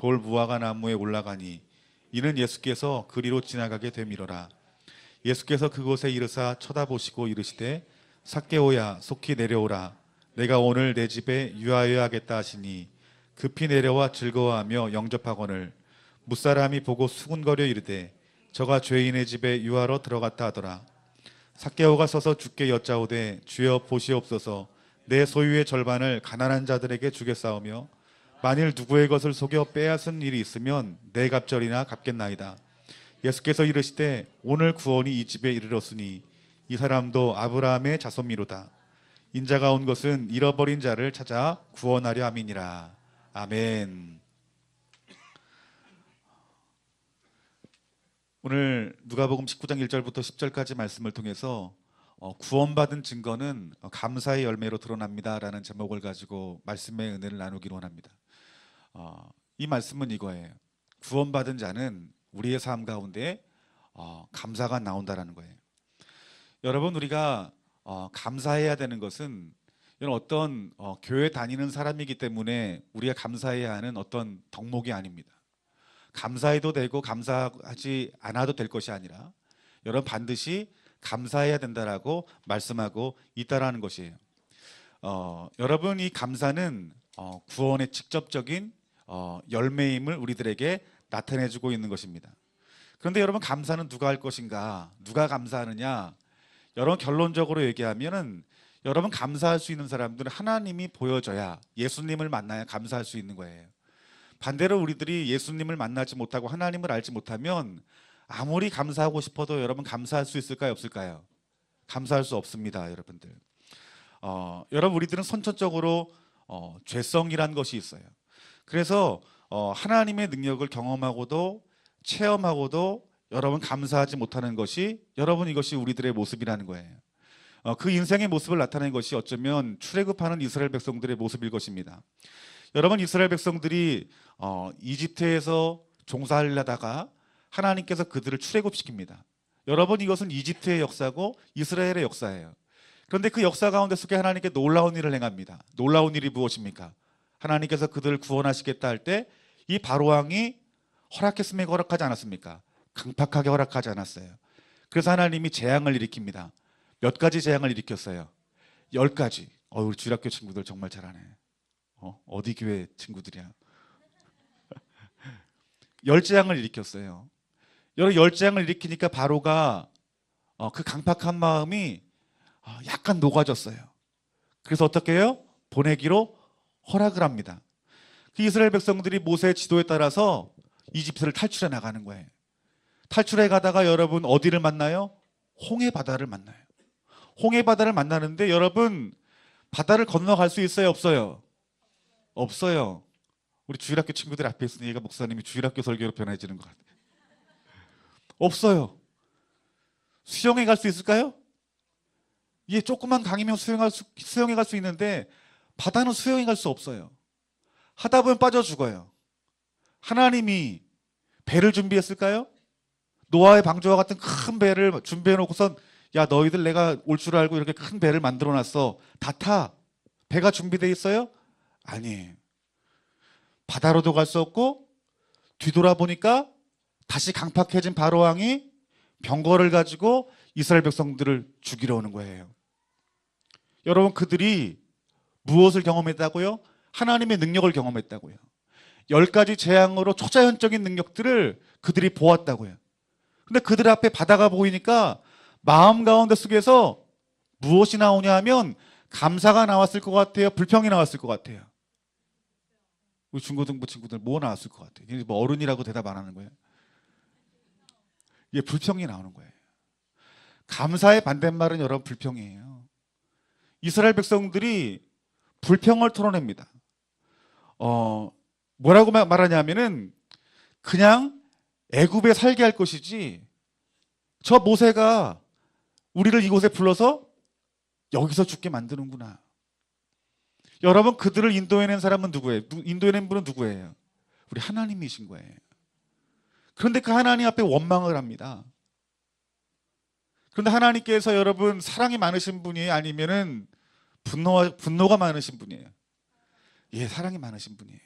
돌 무화과 나무에 올라가니 이는 예수께서 그리로 지나가게 되밀어라. 예수께서 그곳에 이르사 쳐다보시고 이르시되 삭개오야 속히 내려오라. 내가 오늘 내 집에 유하여야 하겠다 하시니 급히 내려와 즐거워하며 영접하거늘 무사람이 보고 수군거려 이르되 저가 죄인의 집에 유하러 들어갔다 하더라. 삭개오가 서서 주께 여짜오되 주여 보시옵소서 내 소유의 절반을 가난한 자들에게 주겠사오며 만일 누구의 것을 속여 빼앗은 일이 있으면 내 갑절이나 갚겠나이다. 예수께서 이르시되 오늘 구원이 이 집에 이르렀으니 이 사람도 아브라함의 자손미로다. 인자가 온 것은 잃어버린 자를 찾아 구원하려 함이니라. 아멘. 오늘 누가복음 19장 1절부터 10절까지 말씀을 통해서 구원받은 증거는 감사의 열매로 드러납니다라는 제목을 가지고 말씀의 은혜를 나누기로 합니다. 이 말씀은 이거예요. 구원받은 자는 우리의 삶 가운데 감사가 나온다라는 거예요. 여러분, 우리가 감사해야 되는 것은 이런 어떤 교회 다니는 사람이기 때문에 우리가 감사해야 하는 어떤 덕목이 아닙니다. 감사해도 되고 감사하지 않아도 될 것이 아니라 여러분 반드시 감사해야 된다라고 말씀하고 있다라는 것이에요. 여러분, 이 감사는 구원의 직접적인 열매임을 우리들에게 나타내주고 있는 것입니다. 그런데 여러분, 감사는 누가 할 것인가? 누가 감사하느냐? 여러분, 결론적으로 얘기하면은 여러분 감사할 수 있는 사람들은 하나님이 보여줘야, 예수님을 만나야 감사할 수 있는 거예요. 반대로 우리들이 예수님을 만나지 못하고 하나님을 알지 못하면 아무리 감사하고 싶어도 여러분 감사할 수 있을까요? 없을까요? 감사할 수 없습니다, 여러분들. 여러분, 우리들은 선천적으로 죄성이란 것이 있어요. 그래서 하나님의 능력을 경험하고도 체험하고도 여러분 감사하지 못하는 것이, 여러분 이것이 우리들의 모습이라는 거예요. 그 인생의 모습을 나타낸 것이 어쩌면 출애굽하는 이스라엘 백성들의 모습일 것입니다. 여러분, 이스라엘 백성들이 이집트에서 종살이하다가 하나님께서 그들을 출애굽시킵니다. 여러분, 이것은 이집트의 역사고 이스라엘의 역사예요. 그런데 그 역사 가운데 속에 하나님께 놀라운 일을 행합니다. 놀라운 일이 무엇입니까? 하나님께서 그들을 구원하시겠다 할 때 이 바로왕이 허락했습니까? 허락하지 않았습니까? 강팍하게 허락하지 않았어요. 그래서 하나님이 재앙을 일으킵니다. 몇 가지 재앙을 일으켰어요? 10가지. 우리 주일학교 친구들 정말 잘하네. 어디 교회 친구들이야? 10재앙을 일으켰어요. 여러 10재앙을 일으키니까 바로가 그 강팍한 마음이 약간 녹아졌어요. 그래서 어떻게 해요? 보내기로 허락을 합니다. 그 이스라엘 백성들이 모세의 지도에 따라서 이집트를 탈출해 나가는 거예요. 탈출해 가다가 여러분 어디를 만나요? 홍해 바다를 만나요. 홍해 바다를 만나는데 여러분, 바다를 건너갈 수 있어요? 없어요? 없어요. 우리 주일학교 친구들 앞에 있으니 얘가 목사님이 주일학교 설교로 변해지는 것 같아요. 없어요. 수영해 갈 수 있을까요? 예, 조그만 강이면 수영해 갈 수 있는데 바다는 수영해 갈 수 없어요. 하다 보면 빠져 죽어요. 하나님이 배를 준비했을까요? 노아의 방주와 같은 큰 배를 준비해 놓고선 야, 너희들 내가 올 줄 알고 이렇게 큰 배를 만들어 놨어. 다 타. 배가 준비되어 있어요? 아니에요. 바다로도 갈 수 없고 뒤돌아보니까 다시 강팍해진 바로왕이 병거를 가지고 이스라엘 백성들을 죽이러 오는 거예요. 여러분, 그들이 무엇을 경험했다고요? 하나님의 능력을 경험했다고요. 10가지 재앙으로 초자연적인 능력들을 그들이 보았다고요. 근데 그들 앞에 바다가 보이니까 마음 가운데 속에서 무엇이 나오냐 하면 감사가 나왔을 것 같아요? 불평이 나왔을 것 같아요? 우리 중고등부 친구들 뭐 나왔을 것 같아요? 뭐 어른이라고 대답 안 하는 거예요? 이게 불평이 나오는 거예요. 감사의 반대말은 여러분 불평이에요. 이스라엘 백성들이 불평을 털어냅니다. 뭐라고 말하냐면은 그냥 애굽에 살게 할 것이지, 저 모세가 우리를 이곳에 불러서 여기서 죽게 만드는구나. 여러분, 그들을 인도해낸 사람은 누구예요? 인도해낸 분은 누구예요? 우리 하나님이신 거예요. 그런데 그 하나님 앞에 원망을 합니다. 그런데 하나님께서 여러분 사랑이 많으신 분이에요? 아니면은 분노가 많으신 분이에요? 예, 사랑이 많으신 분이에요.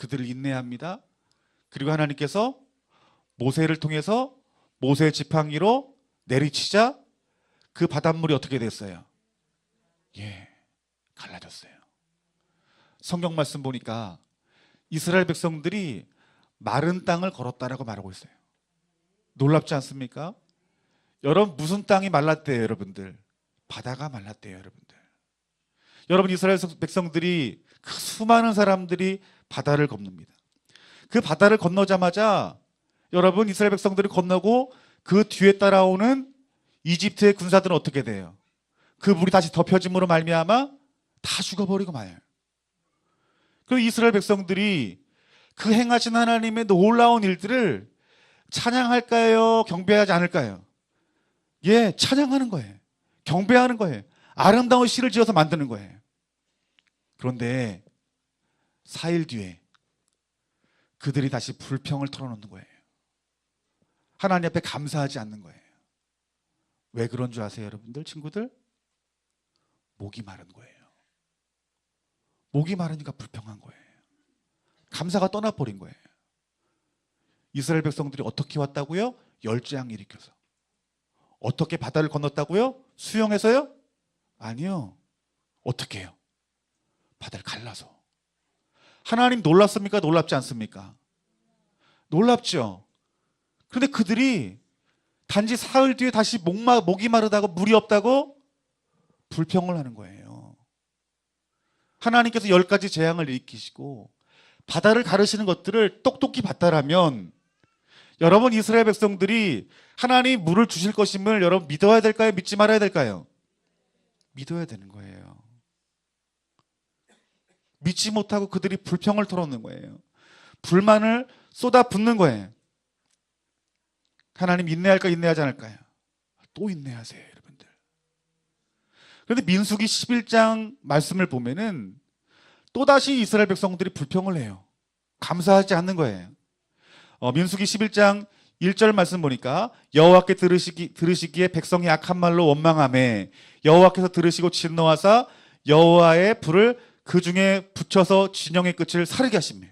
그들을 인내합니다. 그리고 하나님께서 모세를 통해서 모세의 지팡이로 내리치자 그 바닷물이 어떻게 됐어요? 갈라졌어요. 성경 말씀 보니까 이스라엘 백성들이 마른 땅을 걸었다라고 말하고 있어요. 놀랍지 않습니까? 여러분, 무슨 땅이 말랐대요, 여러분들? 바다가 말랐대요, 여러분들. 여러분, 이스라엘 백성들이 그 수많은 사람들이 바다를 건넙니다. 그 바다를 건너자마자 여러분, 이스라엘 백성들이 건너고 그 뒤에 따라오는 이집트의 군사들은 어떻게 돼요? 그 물이 다시 덮여짐으로 말미암아 다 죽어버리고 마요. 그리고 이스라엘 백성들이 그 행하신 하나님의 놀라운 일들을 찬양할까요? 경배하지 않을까요? 찬양하는 거예요. 경배하는 거예요. 아름다운 시를 지어서 만드는 거예요. 그런데 4일 뒤에 그들이 다시 불평을 털어놓는 거예요. 하나님 앞에 감사하지 않는 거예요. 왜 그런 줄 아세요, 여러분들, 친구들? 목이 마른 거예요. 목이 마르니까 불평한 거예요. 감사가 떠나버린 거예요. 이스라엘 백성들이 어떻게 왔다고요? 열재앙 일으켜서. 어떻게 바다를 건넜다고요? 수영해서요? 아니요. 어떻게 해요? 바다를 갈라서. 하나님 놀랍습니까? 놀랍지 않습니까? 놀랍죠. 그런데 그들이 단지 사흘 뒤에 다시 목이 마르다고 물이 없다고 불평을 하는 거예요. 하나님께서 10가지 재앙을 일으키시고 바다를 가르시는 것들을 똑똑히 봤다라면 여러분, 이스라엘 백성들이 하나님 물을 주실 것임을 여러분 믿어야 될까요? 믿지 말아야 될까요? 믿어야 되는 거예요. 믿지 못하고 그들이 불평을 털어놓는 거예요. 불만을 쏟아붓는 거예요. 하나님 인내할까 인내하지 않을까요? 또 인내하세요, 여러분들. 그런데 민수기 11장 말씀을 보면은 또다시 이스라엘 백성들이 불평을 해요. 감사하지 않는 거예요. 민수기 11장 1절 말씀 보니까 여호와께 들으시기에 백성이 악한 말로 원망하매 여호와께서 들으시고 진노하사 여호와의 불을 그 중에 붙여서 진영의 끝을 사르게 하시며,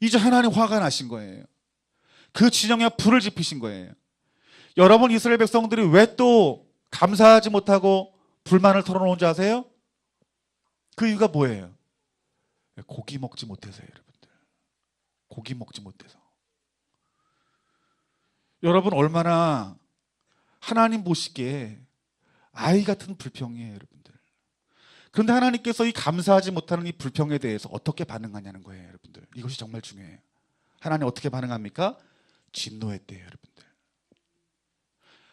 이제 하나님 화가 나신 거예요. 그 진영에 불을 지피신 거예요. 여러분, 이스라엘 백성들이 왜 또 감사하지 못하고 불만을 털어놓은 줄 아세요? 그 이유가 뭐예요? 고기 먹지 못해서요, 여러분들. 고기 먹지 못해서. 여러분, 얼마나 하나님 보시기에 아이 같은 불평이에요, 여러분들. 그런데 하나님께서 이 감사하지 못하는 이 불평에 대해서 어떻게 반응하냐는 거예요, 여러분들. 이것이 정말 중요해요. 하나님 어떻게 반응합니까? 진노했대요, 여러분들.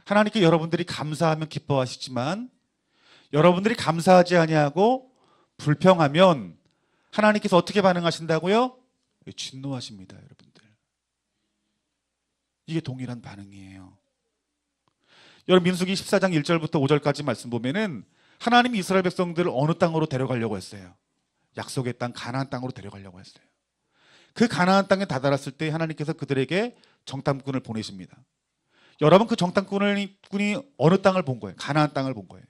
하나님께 여러분들이 감사하면 기뻐하시지만 여러분들이 감사하지 아니하고 불평하면 하나님께서 어떻게 반응하신다고요? 진노하십니다, 여러분들. 이게 동일한 반응이에요. 여러분, 민수기 14장 1절부터 5절까지 말씀 보면은 하나님이 이스라엘 백성들을 어느 땅으로 데려가려고 했어요? 약속의 땅 가나안 땅으로 데려가려고 했어요. 그 가나안 땅에 다다랐을 때 하나님께서 그들에게 정탐꾼을 보내십니다. 여러분, 그 정탐꾼이 어느 땅을 본 거예요? 가나안 땅을 본 거예요.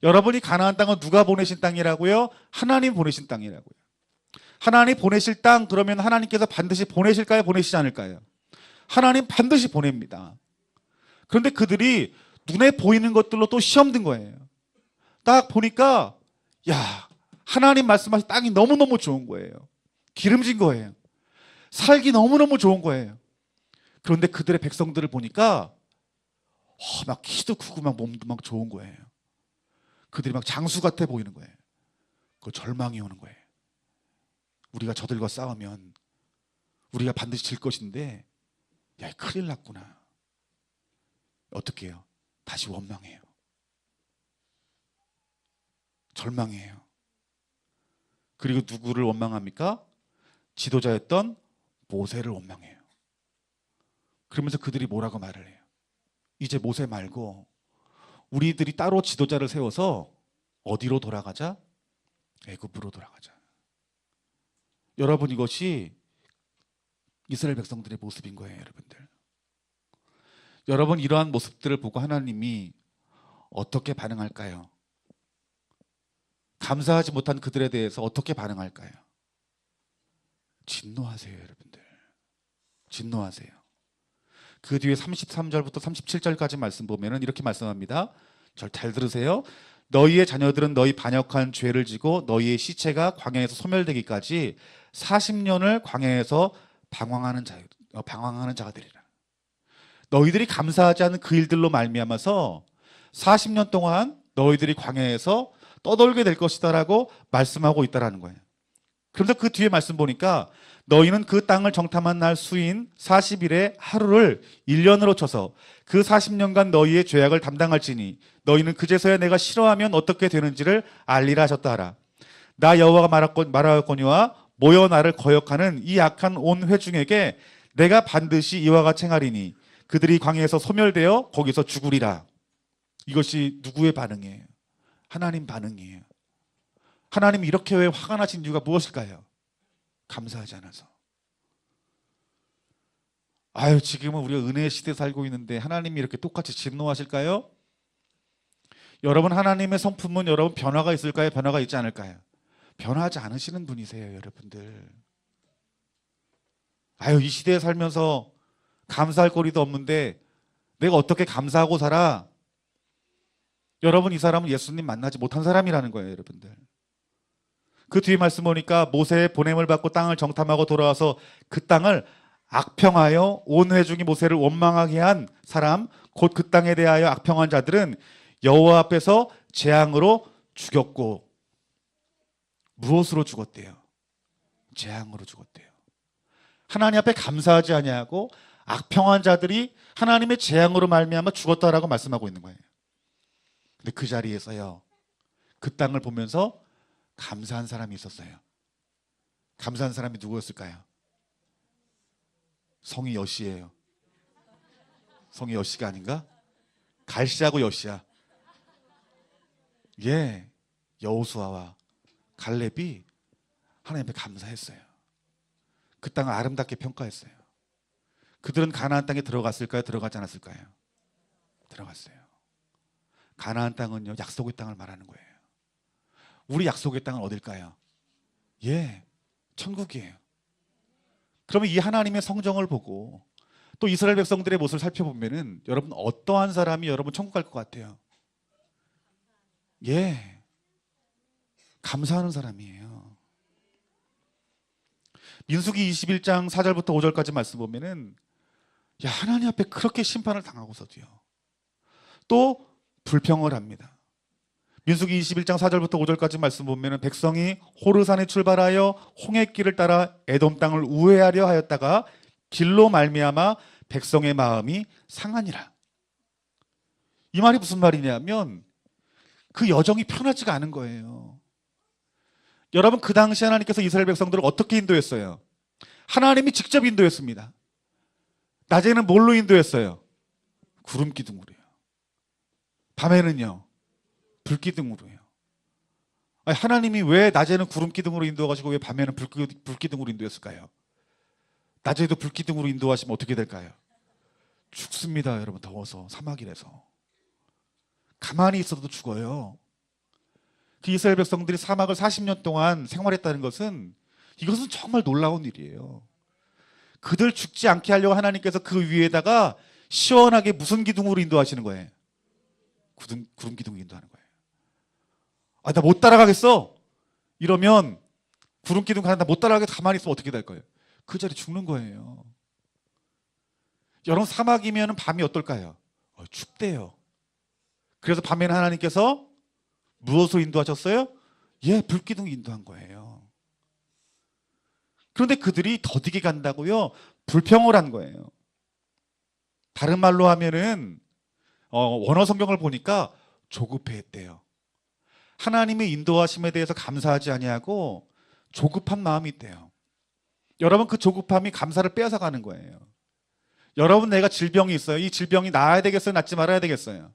여러분이 가나안 땅은 누가 보내신 땅이라고요? 하나님 보내신 땅이라고요. 하나님 보내실 땅, 그러면 하나님께서 반드시 보내실까요? 보내시지 않을까요? 하나님 반드시 보냅니다. 그런데 그들이 눈에 보이는 것들로 또 시험 든 거예요. 딱 보니까 하나님 말씀하신 땅이 너무너무 좋은 거예요. 기름진 거예요. 살기 너무너무 좋은 거예요. 그런데 그들의 백성들을 보니까 막 키도 크고 막 몸도 막 좋은 거예요. 그들이 막 장수 같아 보이는 거예요. 그 절망이 오는 거예요. 우리가 저들과 싸우면 우리가 반드시 질 것인데 큰일 났구나. 어떻게 해요? 다시 원망해요. 절망해요. 그리고 누구를 원망합니까? 지도자였던 모세를 원망해요. 그러면서 그들이 뭐라고 말을 해요? 이제 모세 말고 우리들이 따로 지도자를 세워서 어디로 돌아가자? 애굽으로 돌아가자. 여러분, 이것이 이스라엘 백성들의 모습인 거예요, 여러분들. 여러분, 이러한 모습들을 보고 하나님이 어떻게 반응할까요? 감사하지 못한 그들에 대해서 어떻게 반응할까요? 진노하세요, 여러분들. 진노하세요. 그 뒤에 33절부터 37절까지 말씀 보면은 이렇게 말씀합니다. 절 잘 들으세요. 너희의 자녀들은 너희 반역한 죄를 지고 너희의 시체가 광야에서 소멸되기까지 40년을 광야에서 방황하는 자가 되리라. 너희들이 감사하지 않은 그 일들로 말미암아서 40년 동안 너희들이 광야에서 떠돌게 될 것이다라고 말씀하고 있다라는 거예요. 그런데 그 뒤에 말씀 보니까 너희는 그 땅을 정탐한 날 수인 40일의 하루를 1년으로 쳐서 그 40년간 너희의 죄악을 담당할지니 너희는 그제서야 내가 싫어하면 어떻게 되는지를 알리라 하셨다 하라. 나 여호와가 말하였거니와 모여 나를 거역하는 이 악한 온 회중에게 내가 반드시 이와 같이 행하리니 그들이 광야에서 소멸되어 거기서 죽으리라. 이것이 누구의 반응이에요? 하나님 반응이에요. 하나님이 이렇게 왜 화가 나신 이유가 무엇일까요? 감사하지 않아서. 지금은 우리가 은혜의 시대에 살고 있는데 하나님이 이렇게 똑같이 진노하실까요? 여러분, 하나님의 성품은 여러분 변화가 있을까요? 변화가 있지 않을까요? 변화하지 않으시는 분이세요, 여러분들. 이 시대에 살면서 감사할 거리도 없는데 내가 어떻게 감사하고 살아? 여러분, 이 사람은 예수님 만나지 못한 사람이라는 거예요, 여러분들. 그 뒤에 말씀 보니까 모세의 보냄을 받고 땅을 정탐하고 돌아와서 그 땅을 악평하여 온 회중이 모세를 원망하게 한 사람, 곧 그 땅에 대하여 악평한 자들은 여호와 앞에서 재앙으로 죽였고. 무엇으로 죽었대요? 재앙으로 죽었대요. 하나님 앞에 감사하지 아니하고 악평한 자들이 하나님의 재앙으로 말미암아 죽었다라고 말씀하고 있는 거예요. 근데 그 자리에서요, 그 땅을 보면서 감사한 사람이 있었어요. 감사한 사람이 누구였을까요? 성이 여시예요. 성이 여시가 아닌가? 갈시하고 여시야. 여호수아와 갈렙이 하나님 앞에 감사했어요. 그 땅을 아름답게 평가했어요. 그들은 가나안 땅에 들어갔을까요? 들어가지 않았을까요? 들어갔어요. 가나안 땅은요, 약속의 땅을 말하는 거예요. 우리 약속의 땅은 어딜까요? 천국이에요. 그러면 이 하나님의 성정을 보고 또 이스라엘 백성들의 모습을 살펴보면은 여러분, 어떠한 사람이 여러분 천국 갈 것 같아요? 감사하는 사람이에요. 민수기 21장 4절부터 5절까지 말씀 보면은 하나님 앞에 그렇게 심판을 당하고서도요, 또 불평을 합니다. 민수기 21장 4절부터 5절까지 말씀 보면 백성이 호르산에 출발하여 홍해길을 따라 에돔 땅을 우회하려 하였다가 길로 말미암아 백성의 마음이 상하니라. 이 말이 무슨 말이냐면 그 여정이 편하지가 않은 거예요. 여러분, 그 당시 하나님께서 이스라엘 백성들을 어떻게 인도했어요? 하나님이 직접 인도했습니다. 낮에는 뭘로 인도했어요? 구름 기둥으로요. 밤에는요, 불기둥으로요. 하나님이 왜 낮에는 구름 기둥으로 인도하시고 왜 밤에는 불기둥으로 인도했을까요? 낮에도 불기둥으로 인도하시면 어떻게 될까요? 죽습니다, 여러분. 더워서 사막이라서 가만히 있어도 죽어요. 그 이스라엘 백성들이 사막을 40년 동안 생활했다는 것은, 이것은 정말 놀라운 일이에요. 그들 죽지 않게 하려고 하나님께서 그 위에다가 시원하게 무슨 기둥으로 인도하시는 거예요? 구름 기둥으로 인도하는 거예요. 나 못 따라가겠어 이러면, 구름 기둥 가는데 못 따라가겠어 가만히 있으면 어떻게 될 거예요? 그 자리 죽는 거예요. 여러분, 사막이면 밤이 어떨까요? 춥대요. 그래서 밤에는 하나님께서 무엇으로 인도하셨어요? 불기둥 인도한 거예요. 그런데 그들이 더디게 간다고요, 불평을 한 거예요. 다른 말로 하면은 원어 성경을 보니까 조급해했대요. 하나님의 인도하심에 대해서 감사하지 아니하고 조급한 마음이 있대요. 여러분, 그 조급함이 감사를 빼앗아가는 거예요. 여러분, 내가 질병이 있어요. 이 질병이 나아야 되겠어요? 낫지 말아야 되겠어요?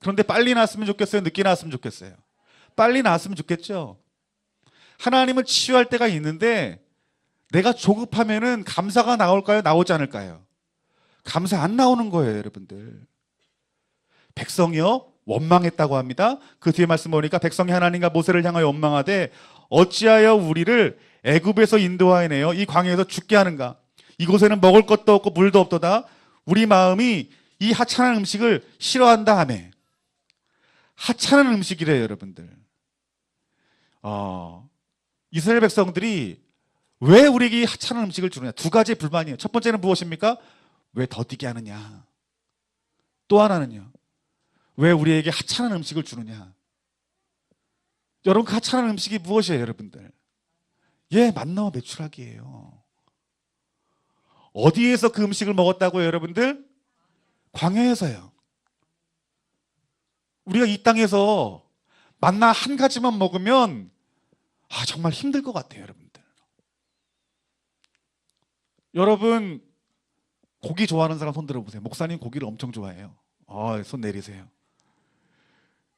그런데 빨리 나았으면 좋겠어요? 늦게 나았으면 좋겠어요? 빨리 나았으면 좋겠죠. 하나님은 치유할 때가 있는데 내가 조급하면은 감사가 나올까요? 나오지 않을까요? 감사 안 나오는 거예요, 여러분들. 백성이요, 원망했다고 합니다. 그 뒤에 말씀 보니까 백성이 하나님과 모세를 향하여 원망하되 어찌하여 우리를 애굽에서 인도하여내어 이 광야에서 죽게 하는가? 이곳에는 먹을 것도 없고 물도 없도다. 우리 마음이 이 하찮은 음식을 싫어한다 하매. 하찮은 음식이래요, 여러분들. 이스라엘 백성들이 왜 우리에게 하찮은 음식을 주느냐? 두 가지 불만이에요. 첫 번째는 무엇입니까? 왜 더디게 하느냐? 또 하나는요, 왜 우리에게 하찮은 음식을 주느냐? 여러분, 그 하찮은 음식이 무엇이에요, 여러분들? 예, 만나와 메추라기예요. 어디에서 그 음식을 먹었다고요, 여러분들? 광야에서요. 우리가 이 땅에서 만나 한 가지만 먹으면 정말 힘들 것 같아요, 여러분들. 여러분, 고기 좋아하는 사람 손 들어보세요. 목사님 고기를 엄청 좋아해요. 손 내리세요.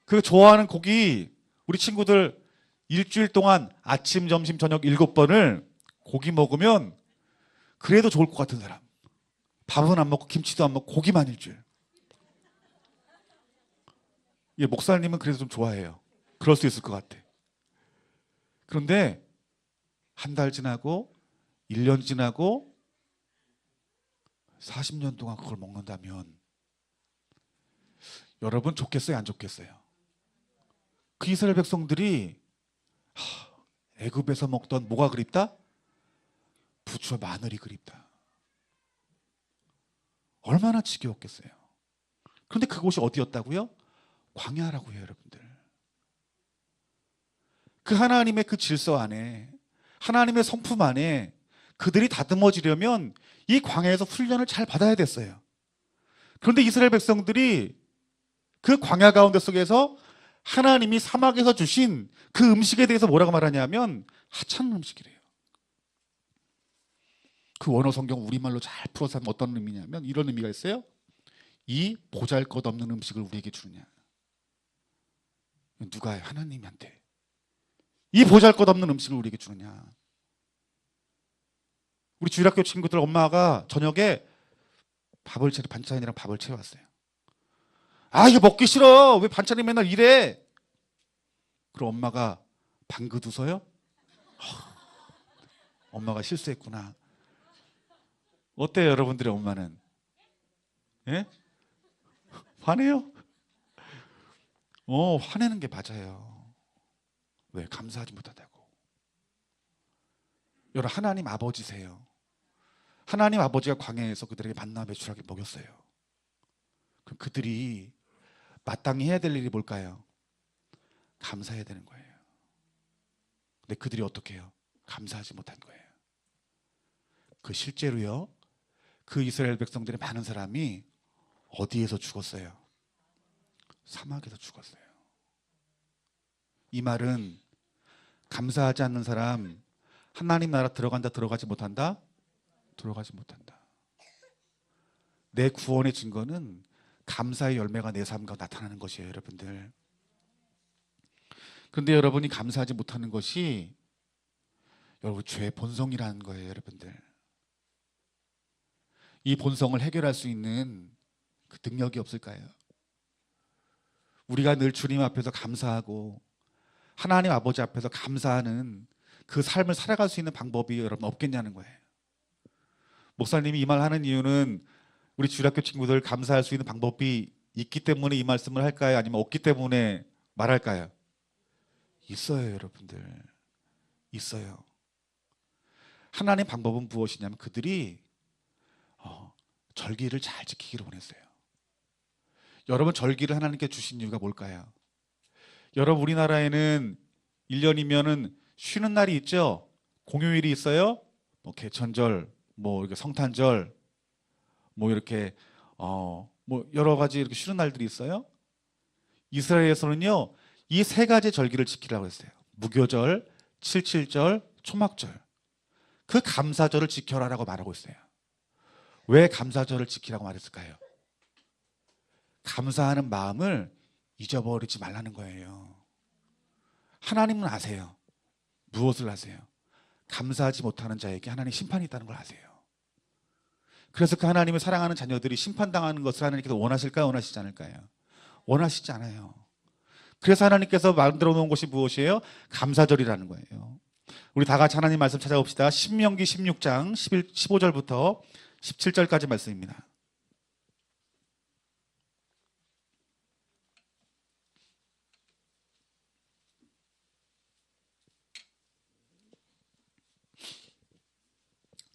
그 좋아하는 고기, 우리 친구들 일주일 동안 아침, 점심, 저녁 7번을 고기 먹으면 그래도 좋을 것 같은 사람. 밥은 안 먹고 김치도 안 먹고 고기만 일주일. 예, 목사님은 그래도 좀 좋아해요. 그럴 수 있을 것 같아. 그런데 한 달 지나고 1년 지나고 40년 동안 그걸 먹는다면 여러분 좋겠어요, 안 좋겠어요? 그 이스라엘 백성들이 애굽에서 먹던 뭐가 그립다? 부추와 마늘이 그립다. 얼마나 지겨웠겠어요. 그런데 그곳이 어디였다고요? 광야라고요, 여러분들. 그 하나님의 그 질서 안에, 하나님의 성품 안에 그들이 다듬어지려면 이 광야에서 훈련을 잘 받아야 됐어요. 그런데 이스라엘 백성들이 그 광야 가운데 속에서 하나님이 사막에서 주신 그 음식에 대해서 뭐라고 말하냐면 하찮은 음식이래요. 그 원어 성경 우리말로 잘 풀어서 하면 어떤 의미냐면 이런 의미가 있어요. 이 보잘것없는 음식을 우리에게 주느냐. 누가 하나님한테 이 보잘것없는 음식을 우리에게 주느냐. 우리 주일학교 친구들 엄마가 저녁에 반찬이랑 밥을 채워왔어요. 이거 먹기 싫어. 왜 반찬이 맨날 이래? 그럼 엄마가 방긋 웃어요? 엄마가 실수했구나. 어때요, 여러분들의 엄마는? 예? 화내요? 화내는 게 맞아요. 왜? 감사하지 못한다고. 여러분, 하나님 아버지세요. 하나님 아버지가 광야에서 그들에게 만나 메추라기 먹였어요. 그럼 그들이 마땅히 해야 될 일이 뭘까요? 감사해야 되는 거예요. 근데 그들이 어떻게 해요? 감사하지 못한 거예요. 그 실제로요, 그 이스라엘 백성들의 많은 사람이 어디에서 죽었어요? 사막에서 죽었어요. 이 말은 감사하지 않는 사람 하나님 나라 들어간다, 들어가지 못한다? 들어가지 못한다. 내 구원의 증거는 감사의 열매가 내 삶과 나타나는 것이에요, 여러분들. 그런데 여러분이 감사하지 못하는 것이 여러분 죄의 본성이라는 거예요, 여러분들. 이 본성을 해결할 수 있는 그 능력이 없을까요? 우리가 늘 주님 앞에서 감사하고 하나님 아버지 앞에서 감사하는 그 삶을 살아갈 수 있는 방법이 여러분 없겠냐는 거예요. 목사님이 이 말 하는 이유는 우리 주일학교 친구들 감사할 수 있는 방법이 있기 때문에 이 말씀을 할까요? 아니면 없기 때문에 말할까요? 있어요, 여러분들. 있어요. 하나님 방법은 무엇이냐면 그들이 절기를 잘 지키기를 원했어요. 여러분, 절기를 하나님께 주신 이유가 뭘까요? 여러분, 우리나라에는 1년이면은 쉬는 날이 있죠? 공휴일이 있어요? 개천절, 이렇게 성탄절, 이렇게 여러 가지 이렇게 쉬는 날들이 있어요. 이스라엘에서는요, 이 세 가지 절기를 지키라고 했어요. 무교절, 칠칠절, 초막절. 그 감사절을 지켜라라고 말하고 있어요. 왜 감사절을 지키라고 말했을까요? 감사하는 마음을 잊어버리지 말라는 거예요. 하나님은 아세요. 무엇을 아세요? 감사하지 못하는 자에게 하나님 심판이 있다는 걸 아세요. 그래서 그 하나님을 사랑하는 자녀들이 심판당하는 것을 하나님께서 원하실까요? 원하시지 않을까요? 원하시지 않아요. 그래서 하나님께서 만들어 놓은 것이 무엇이에요? 감사절이라는 거예요. 우리 다 같이 하나님 말씀 찾아봅시다. 신명기 16장 15절부터 17절까지 말씀입니다.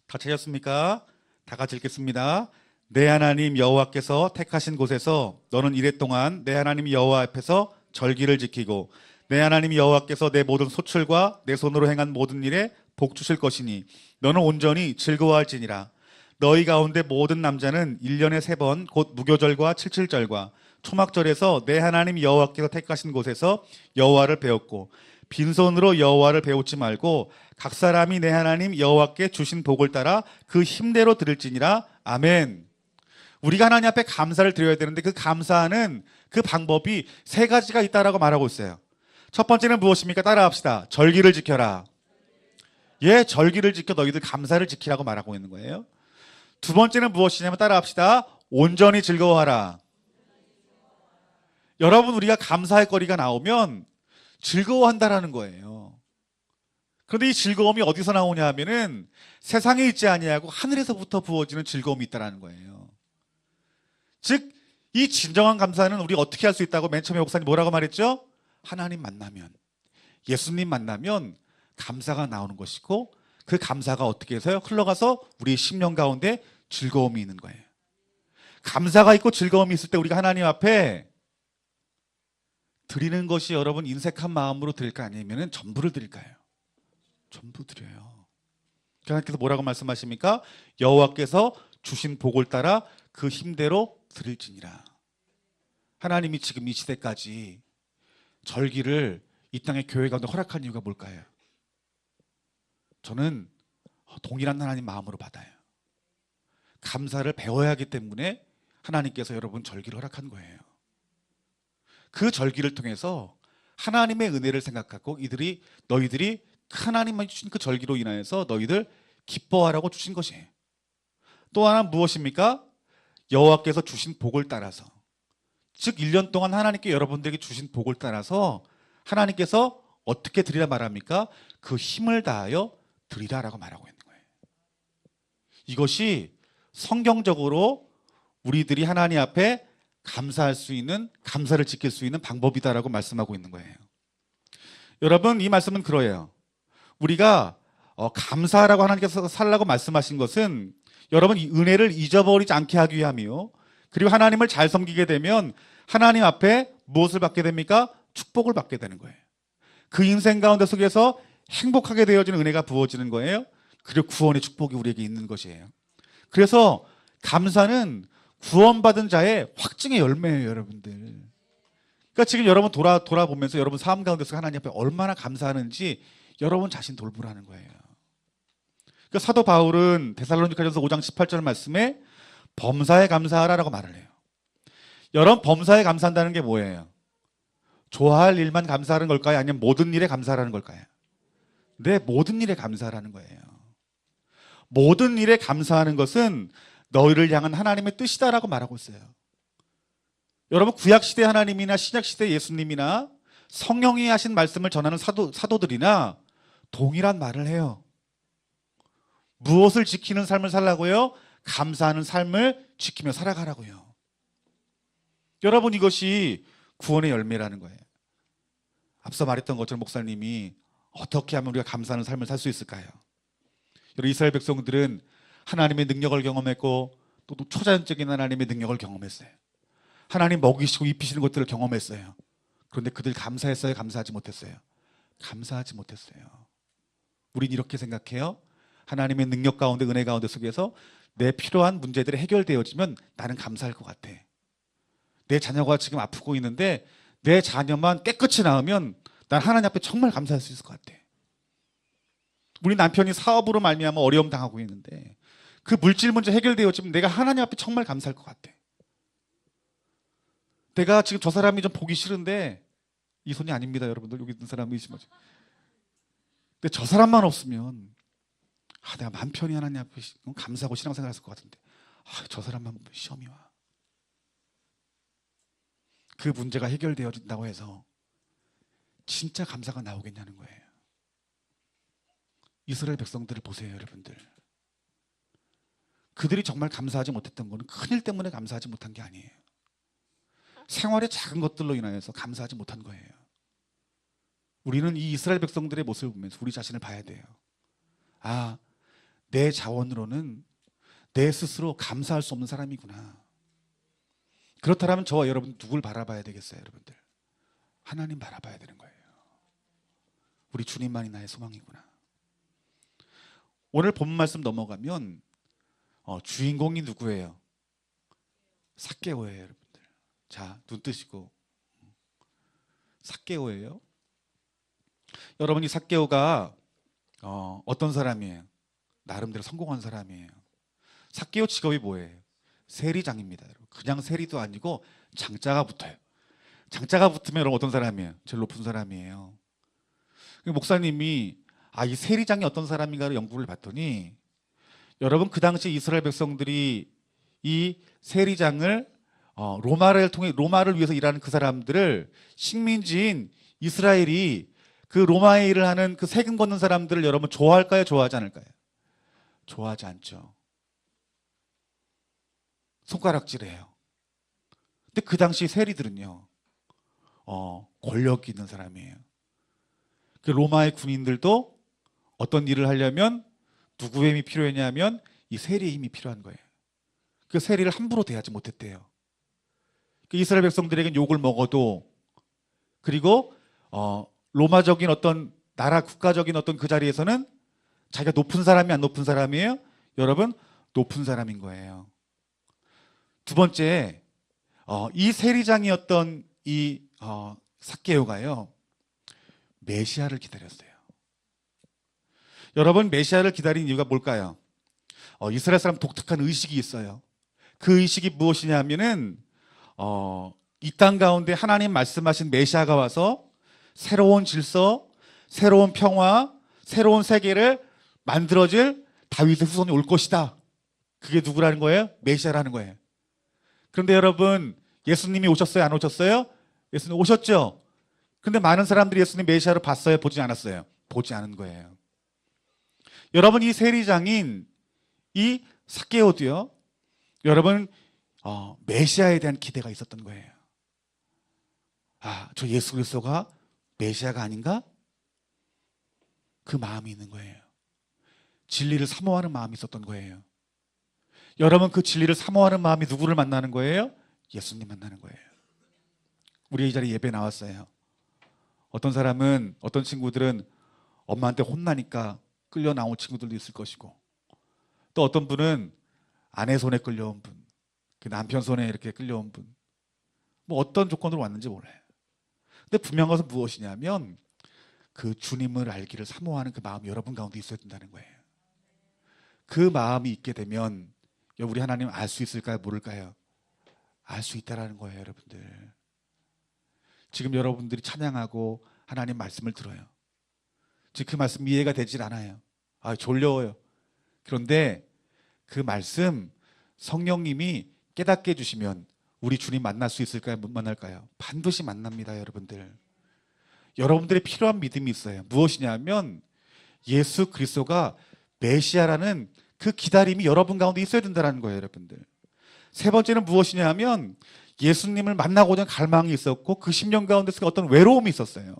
다 찾았습니까? 다 같이 읽겠습니다. 내 하나님 여호와께서 택하신 곳에서 너는 이랫동안 내 하나님 여호와 앞에서 절기를 지키고 내 하나님 여호와께서 내 모든 소출과 내 손으로 행한 모든 일에 복 주실 것이니 너는 온전히 즐거워할지니라. 너희 가운데 모든 남자는 1년에 3번 곧 무교절과 칠칠절과 초막절에서 내 하나님 여호와께서 택하신 곳에서 여호와를 배웠고 빈손으로 여호와를 배우지 말고 각 사람이 내 하나님 여호와께 주신 복을 따라 그 힘대로 드릴지니라. 아멘. 우리가 하나님 앞에 감사를 드려야 되는데 그 감사하는 그 방법이 3가지가 있다라고 말하고 있어요. 첫 번째는 무엇입니까? 따라합시다. 절기를 지켜라. 예, 절기를 지켜 너희들 감사를 지키라고 말하고 있는 거예요. 두 번째는 무엇이냐면 따라합시다. 온전히 즐거워하라. 여러분, 우리가 감사할 거리가 나오면 즐거워한다라는 거예요. 그런데 이 즐거움이 어디서 나오냐 하면은 세상에 있지 아니하고 하늘에서부터 부어지는 즐거움이 있다라는 거예요. 즉, 이 진정한 감사는 우리 어떻게 할 수 있다고 맨 처음에 목사님 뭐라고 말했죠? 하나님 만나면, 예수님 만나면 감사가 나오는 것이고 그 감사가 어떻게 해서요? 흘러가서 우리 심령 가운데 즐거움이 있는 거예요. 감사가 있고 즐거움이 있을 때 우리가 하나님 앞에 드리는 것이 여러분 인색한 마음으로 드릴까 아니면 전부를 드릴까요? 전부 드려요. 하나님께서 뭐라고 말씀하십니까? 여호와께서 주신 복을 따라 그 힘대로 드릴지니라. 하나님이 지금 이 시대까지 절기를 이 땅의 교회 가운데 허락한 이유가 뭘까요? 저는 동일한 하나님 마음으로 받아요. 감사를 배워야 하기 때문에 하나님께서 여러분 절기를 허락한 거예요. 그 절기를 통해서 하나님의 은혜를 생각하고 너희들이 하나님이 주신 그 절기로 인하여서 너희들 기뻐하라고 주신 것이에요. 또 하나 무엇입니까? 여호와께서 주신 복을 따라서, 즉 1년 동안 하나님께 여러분들에게 주신 복을 따라서 하나님께서 어떻게 드리라 말합니까? 그 힘을 다하여 드리라라고 말하고 있는 거예요. 이것이 성경적으로 우리들이 하나님 앞에 감사할 수 있는, 감사를 지킬 수 있는 방법이다라고 말씀하고 있는 거예요. 여러분, 이 말씀은 그러해요. 우리가 감사하라고 하나님께서 살라고 말씀하신 것은 여러분 이 은혜를 잊어버리지 않게 하기 위함이요, 그리고 하나님을 잘 섬기게 되면 하나님 앞에 무엇을 받게 됩니까? 축복을 받게 되는 거예요. 그 인생 가운데 속에서 행복하게 되어지는 은혜가 부어지는 거예요. 그리고 구원의 축복이 우리에게 있는 것이에요. 그래서 감사는 구원받은 자의 확증의 열매예요, 여러분들. 그러니까 지금 여러분 돌아보면서 여러분 삶 가운데서 하나님 앞에 얼마나 감사하는지 여러분 자신 돌보라는 거예요. 그러니까 사도 바울은 데살로니가전서 5장 18절 말씀에 범사에 감사하라라고 말을 해요. 여러분, 범사에 감사한다는 게 뭐예요? 좋아할 일만 감사하는 걸까요? 아니면 모든 일에 감사하라는 걸까요? 네, 모든 일에 감사하라는 거예요. 모든 일에 감사하는 것은 너희를 향한 하나님의 뜻이다라고 말하고 있어요. 여러분, 구약시대 하나님이나 신약시대 예수님이나 성령이 하신 말씀을 전하는 사도들이나 동일한 말을 해요. 무엇을 지키는 삶을 살라고요? 감사하는 삶을 지키며 살아가라고요. 여러분, 이것이 구원의 열매라는 거예요. 앞서 말했던 것처럼 목사님이 어떻게 하면 우리가 감사하는 삶을 살 수 있을까요? 여러분, 이스라엘 백성들은 하나님의 능력을 경험했고 또 초자연적인 하나님의 능력을 경험했어요. 하나님 먹이시고 입히시는 것들을 경험했어요. 그런데 그들 감사했어요? 감사하지 못했어요? 감사하지 못했어요. 우린 이렇게 생각해요. 하나님의 능력 가운데, 은혜 가운데 속에서 내 필요한 문제들이 해결되어지면 나는 감사할 것 같아. 내 자녀가 지금 아프고 있는데 내 자녀만 깨끗이 나으면 난 하나님 앞에 정말 감사할 수 있을 것 같아. 우리 남편이 사업으로 말미암아 어려움 당하고 있는데 그 물질 문제 해결되어지면 내가 하나님 앞에 정말 감사할 것 같아. 내가 지금 저 사람이 좀 보기 싫은데, 이 손이 아닙니다, 여러분들. 여기 있는 사람 의심하죠. 근데 저 사람만 없으면 내가 맘 편히 하나님 앞에 감사하고 신앙생활 했을 것 같은데 저 사람만 보면 시험이 와. 그 문제가 해결되어진다고 해서 진짜 감사가 나오겠냐는 거예요. 이스라엘 백성들을 보세요, 여러분들. 그들이 정말 감사하지 못했던 것은 큰일 때문에 감사하지 못한 게 아니에요. 생활의 작은 것들로 인하여서 감사하지 못한 거예요. 우리는 이 이스라엘 백성들의 모습을 보면서 우리 자신을 봐야 돼요. 아, 내 자원으로는 내 스스로 감사할 수 없는 사람이구나. 그렇다면 저와 여러분 누굴 바라봐야 되겠어요, 여러분들? 하나님 바라봐야 되는 거예요. 우리 주님만이 나의 소망이구나. 오늘 본 말씀 넘어가면 주인공이 누구예요? 삭개오예요, 여러분들. 자, 눈 뜨시고. 삭개오예요. 여러분, 이 삭개오가 어떤 사람이에요? 나름대로 성공한 사람이에요. 삭개오 직업이 뭐예요? 세리장입니다. 그냥 세리도 아니고 장자가 붙어요. 장자가 붙으면 여러분 어떤 사람이에요? 제일 높은 사람이에요. 목사님이 이 세리장이 어떤 사람인가를 연구를 봤더니 여러분 그 당시 이스라엘 백성들이 이 세리장을 로마를 위해서 일하는 그 사람들을 식민지인 이스라엘이 그 로마의 일을 하는 그 세금 걷는 사람들을 여러분 좋아할까요? 좋아하지 않을까요? 좋아하지 않죠. 손가락질해요. 근데 그 당시 세리들은요, 권력이 있는 사람이에요. 그 로마의 군인들도 어떤 일을 하려면 누구의 힘이 필요했냐면 이 세리의 힘이 필요한 거예요. 그 세리를 함부로 대하지 못했대요. 그 이스라엘 백성들에겐 욕을 먹어도, 그리고 로마적인 어떤 나라 국가적인 어떤 그 자리에서는 자기가 높은 사람이 안 높은 사람이에요? 여러분, 높은 사람인 거예요. 두 번째, 이 세리장이었던 이 삭개오가요, 메시아를 기다렸어요. 여러분, 메시아를 기다린 이유가 뭘까요? 이스라엘 사람 독특한 의식이 있어요. 그 의식이 무엇이냐면은 이 땅 가운데 하나님 말씀하신 메시아가 와서 새로운 질서, 새로운 평화, 새로운 세계를 만들어질 다윗의 후손이 올 것이다. 그게 누구라는 거예요? 메시아라는 거예요. 그런데 여러분, 예수님이 오셨어요? 안 오셨어요? 예수님 오셨죠? 근데 많은 사람들이 예수님 메시아를 봤어요? 보지 않았어요? 보지 않은 거예요. 여러분, 이 세리장인 이 삭개오도요, 여러분 메시아에 대한 기대가 있었던 거예요. 저 예수 그리스도가 메시아가 아닌가? 그 마음이 있는 거예요. 진리를 사모하는 마음이 있었던 거예요. 여러분, 그 진리를 사모하는 마음이 누구를 만나는 거예요? 예수님 만나는 거예요. 우리 이 자리에 예배 나왔어요. 어떤 사람은, 어떤 친구들은 엄마한테 혼나니까 끌려 나온 친구들도 있을 것이고, 또 어떤 분은 아내 손에 끌려온 분, 그 남편 손에 이렇게 끌려온 분, 뭐 어떤 조건으로 왔는지 몰라요. 근데 분명한 것은 무엇이냐면 그 주님을 알기를 사모하는 그 마음이 여러분 가운데 있어야 된다는 거예요. 그 마음이 있게 되면 우리 하나님 알 수 있을까요? 모를까요? 알 수 있다라는 거예요, 여러분들. 지금 여러분들이 찬양하고 하나님 말씀을 들어요. 지금 그 말씀 이해가 되질 않아요. 졸려워요. 그런데 그 말씀 성령님이 깨닫게 해주시면 우리 주님 만날 수 있을까요? 못 만날까요? 반드시 만납니다, 여러분들. 여러분들의 필요한 믿음이 있어요. 무엇이냐면 예수 그리스도가 메시아라는 그 기다림이 여러분 가운데 있어야 된다는 거예요, 여러분들. 세 번째는 무엇이냐면 예수님을 만나고자 하는 갈망이 있었고, 그 10년 가운데서 어떤 외로움이 있었어요.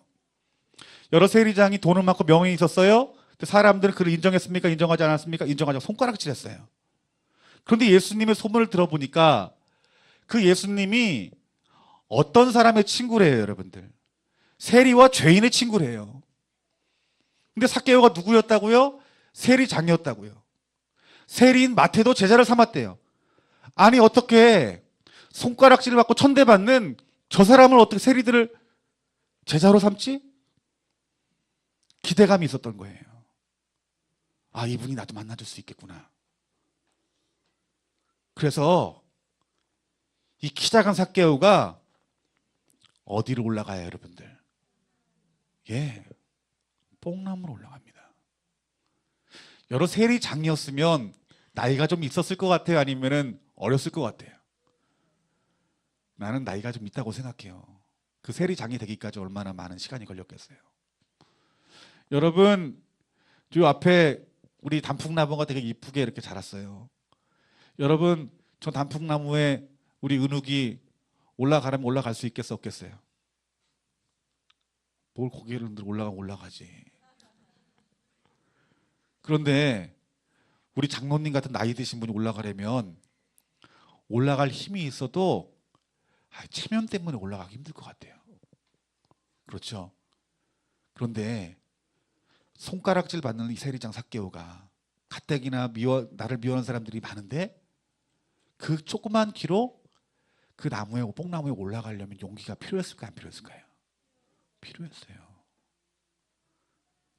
여러 세리장이 돈을 많고 명예이 있었어요. 사람들은 그를 인정했습니까? 인정하지 않았습니까? 인정하지 않고 손가락질했어요. 그런데 예수님의 소문을 들어보니까 그 예수님이 어떤 사람의 친구래요, 여러분들? 세리와 죄인의 친구래요. 근데 삭개오가 누구였다고요? 세리장이었다고요. 세리인 마태도 제자를 삼았대요. 아니, 어떻게 손가락질을 받고 천대받는 저 사람을 어떻게 세리들을 제자로 삼지? 기대감이 있었던 거예요. 이분이 나도 만나줄 수 있겠구나. 그래서 이 키 작은 삭개오가 어디로 올라가요, 여러분들? 뽕나무로 올라갑니다. 여러 세리장이었으면 나이가 좀 있었을 것 같아요? 아니면은 어렸을 것 같아요? 나는 나이가 좀 있다고 생각해요. 그 세리장이 되기까지 얼마나 많은 시간이 걸렸겠어요. 여러분, 저 앞에 우리 단풍나무가 되게 이쁘게 이렇게 자랐어요. 여러분, 저 단풍나무에 우리 은욱이 올라가려면 올라갈 수 있겠어 없겠어요? 뭘 고개를 들어 올라가지. 그런데 우리 장로님 같은 나이 드신 분이 올라가려면 올라갈 힘이 있어도 체면 때문에 올라가기 힘들 것 같아요. 그렇죠? 그런데 손가락질 받는 이 세리장 삭개오가 가뜩이나 나를 미워하는 사람들이 많은데 그 조그만 키로 그 나무에 뽕나무에 올라가려면 용기가 필요했을까요? 안 필요했을까요? 필요했어요.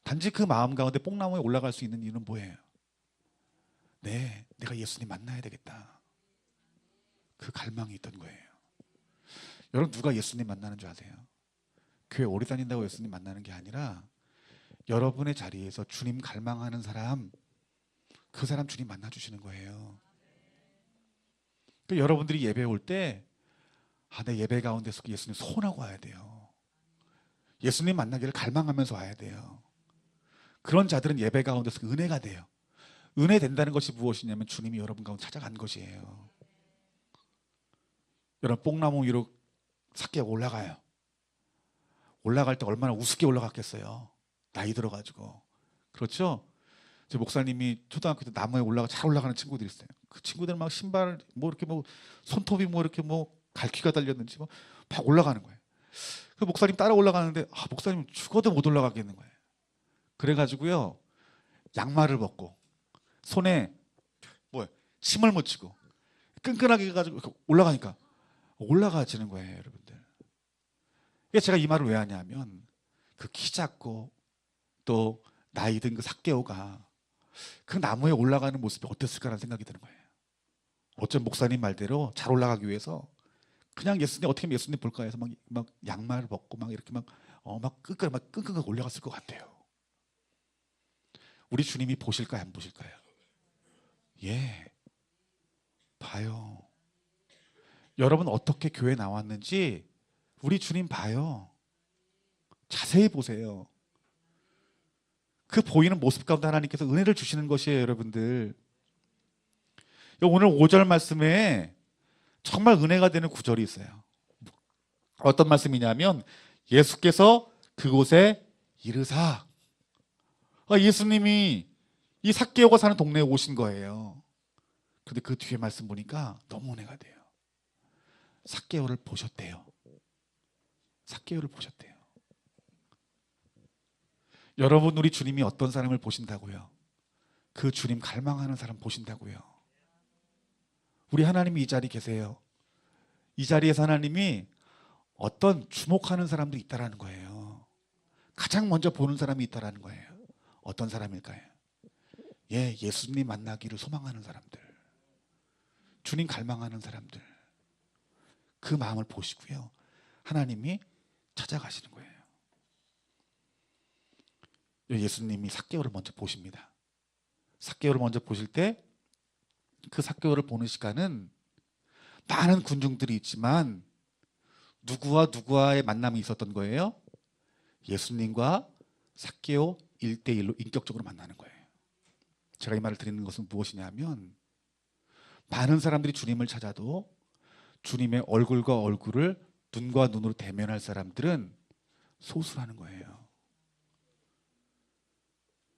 단지 그 마음 가운데 뽕나무에 올라갈 수 있는 이유는 뭐예요? 네, 내가 예수님 만나야 되겠다. 그 갈망이 있던 거예요. 여러분, 누가 예수님 만나는 줄 아세요? 교회 오래 다닌다고 예수님 만나는 게 아니라 여러분의 자리에서 주님 갈망하는 사람, 그 사람 주님 만나주시는 거예요. 그러니까 여러분들이 예배 올 때 내 예배 가운데서 예수님 소원하고 와야 돼요. 예수님 만나기를 갈망하면서 와야 돼요. 그런 자들은 예배 가운데서 은혜가 돼요. 은혜 된다는 것이 무엇이냐면 주님이 여러분 가운데 찾아간 것이에요. 여러분, 뽕나무 위로 삭개가 올라가요. 올라갈 때 얼마나 우습게 올라갔겠어요. 나이 들어가지고. 그렇죠? 제 목사님이 초등학교 때 나무에 잘 올라가는 친구들이 있어요. 그 친구들 막 신발 이렇게 손톱이 이렇게 갈퀴가 달렸는지 막 올라가는 거예요. 그 목사님 따라 올라가는데 목사님 죽어도 못 올라가겠는 거예요. 그래가지고요, 양말을 벗고 손에 침을 묻히고 끈끈하게 해가지고 올라가니까 올라가지는 거예요, 여러분들. 제가 이 말을 왜 하냐면 그 키 작고 또 나이 든 그 삭개오가 그 나무에 올라가는 모습이 어땠을까라는 생각이 드는 거예요. 어쩐 목사님 말대로 잘 올라가기 위해서 그냥 어떻게 하면 예수님 볼까 해서 막 양말을 벗고 이렇게 끈끈하게 올라갔을 것 같아요. 우리 주님이 보실까요, 안 보실까요? 예, 봐요. 여러분 어떻게 교회 나왔는지 우리 주님 봐요. 자세히 보세요. 그 보이는 모습 가운데 하나님께서 은혜를 주시는 것이에요, 여러분들. 오늘 5절 말씀에 정말 은혜가 되는 구절이 있어요. 어떤 말씀이냐면 예수께서 그곳에 이르사, 예수님이 이 삭개오가 사는 동네에 오신 거예요. 근데 그 뒤에 말씀 보니까 너무 은혜가 돼요. 삭개오를 보셨대요. 삭개오를 보셨대요. 여러분, 우리 주님이 어떤 사람을 보신다고요? 그 주님 갈망하는 사람 보신다고요. 우리 하나님이 이 자리에 계세요. 이 자리에서 하나님이 어떤 주목하는 사람들이 있다라는 거예요. 가장 먼저 보는 사람이 있다라는 거예요. 어떤 사람일까요? 예수님 만나기를 소망하는 사람들, 주님 갈망하는 사람들, 그 마음을 보시고요, 하나님이 찾아가시는 거예요. 예수님이 삭개오를 먼저 보십니다. 삭개오를 먼저 보실 때 그 삭개오를 보는 시간은 많은 군중들이 있지만 누구와 누구와의 만남이 있었던 거예요? 예수님과 삭개오 1대1로 인격적으로 만나는 거예요. 제가 이 말을 드리는 것은 무엇이냐면 많은 사람들이 주님을 찾아도 주님의 얼굴과 얼굴을 눈과 눈으로 대면할 사람들은 소수라는 거예요.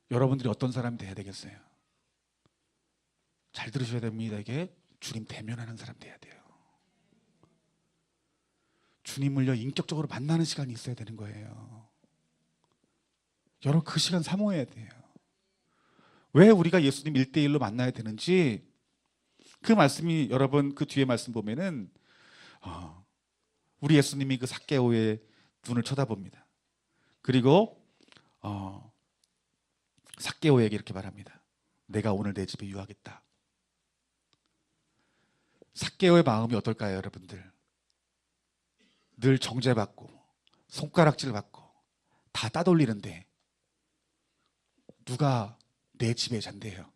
여러분들이 어떤 사람이 돼야 되겠어요? 잘 들으셔야 됩니다. 이게 주님 대면하는 사람 돼야 돼요. 주님을요, 인격적으로 만나는 시간이 있어야 되는 거예요. 여러분, 그 시간 사모해야 돼요. 왜 우리가 예수님 1대1로 만나야 되는지 그 말씀이, 여러분 그 뒤에 말씀 보면은 우리 예수님이 그 삭개오의 눈을 쳐다봅니다. 그리고 삭개오에게 이렇게 말합니다. 내가 오늘 내 집에 유하겠다. 삭개오의 마음이 어떨까요, 여러분들? 늘 정죄받고 손가락질 받고 다 따돌리는데 누가 내 집에 잔대요?